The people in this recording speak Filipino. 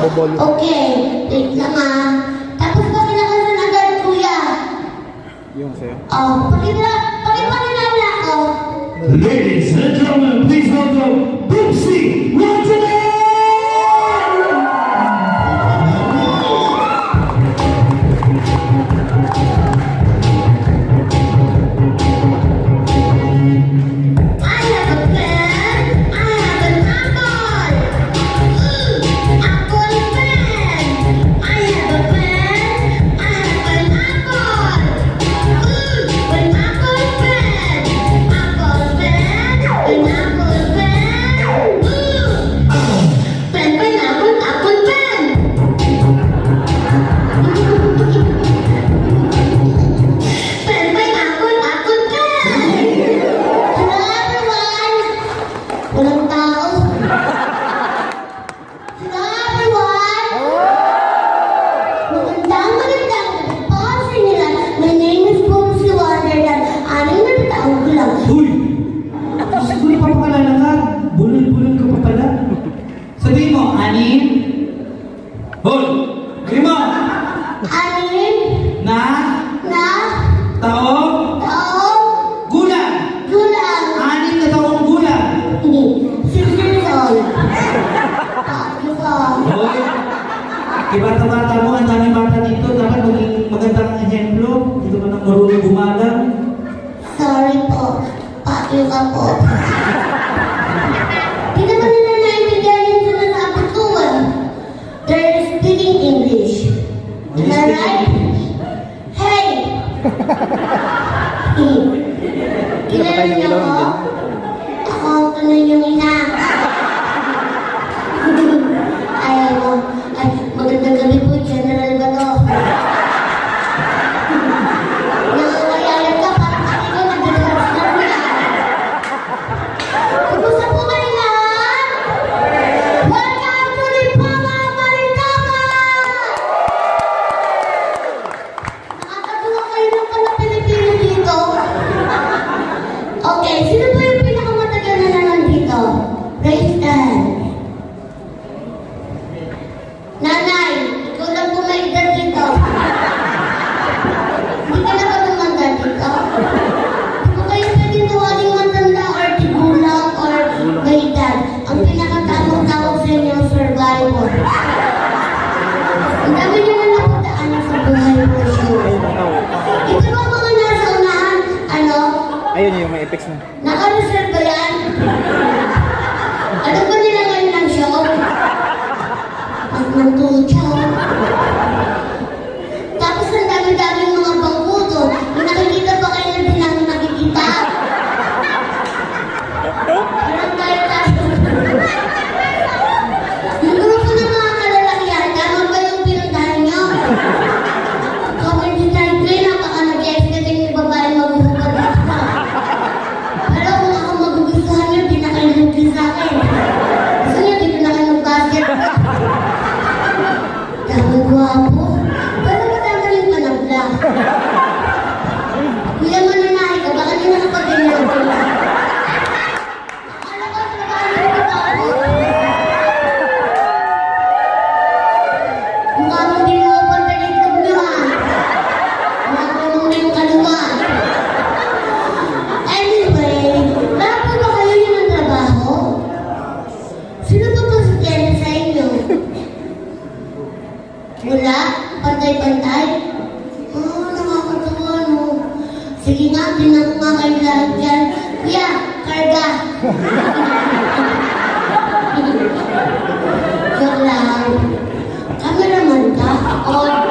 Okay, wait lang ah. Tapos pakilakasan agad, kuya. Yung sa'yo? Pakipakilala ako. Ladies and gentlemen, please welcome Boopsie Watanabe! Sabihin mo, anin? Hoy! Sabihin mo! Anin? Na? Taong? Gulang! Gulang! Anin na taong gulang! 6 years old. Hoy! Ibata-bata mo, ang daming bata dito. Dapat maging magandang ehemplo. Dito ka nang marunong gumalang. Sorry po. Pakyo ka po. Hindi naman nila naintindihan yung sinasabi ko eh. They're speaking English. Is that right? Hey! Kilala niyo ako? Ako ang tunay yung ina. Ay, magandang gabi po, General Bato. Nangangayalan ka, parang akin ko, nagdadalas na mo yan. Kumusta po kayo lahat? Welcome to the Pama Maritama! Nakakatuwa kayo ng pala Pilipino dito. Okay, sino po yung pinakamatagal na nandito? Raise the hand. Nanay, ikaw lang po may edad dito. Hindi ka na ba tumanda dito? Hindi ko kayo pwedeng tawaging matanda or tigulang or may edad. Ang pinakatamang tawag sa inyo, survivor. Ang dami nyo na napagdaanan sa buhay po siya. Ito ba mga nasa unahan? Ano? Ayun yung may effects mo. Naka-reserve ba yan? Ano ba nilagay ng show? At ng tuchaw. Tapos ang dami-daming mga bangko doon. May nakikita pa kayo na di namin nakikita. Parang tayo tayo. Yung grupo ng mga kalalakihan, tama ba yung pinuntahan nyo? Kapag di tayo kayo, napaka-nag-expecting yung babae maghuhubad dito. Pero kung ako magugustuhan nyo, di na kayo naging sa akin. Gusto nyo, di na kayo mag-basket. Daming guwapo. Pero madama yung panagla. Kuya mananahay ka, baka di nakapag-ganyan ko lang. Akala ko, trabaho ko ako. Mukha mo din mo pagkaligtog nyo ah. Nakulong na yung kaluwa. Anyway, dapat ba kayo yun ang trabaho? Sino ba po sa sa inyo? Wala? Pantay-pantay? Oh, nakakatawa, no? Sige nga, tinan ko nga kayo lahat dyan. Kuya, karga! Joke lang. Cameraman ka? Ako,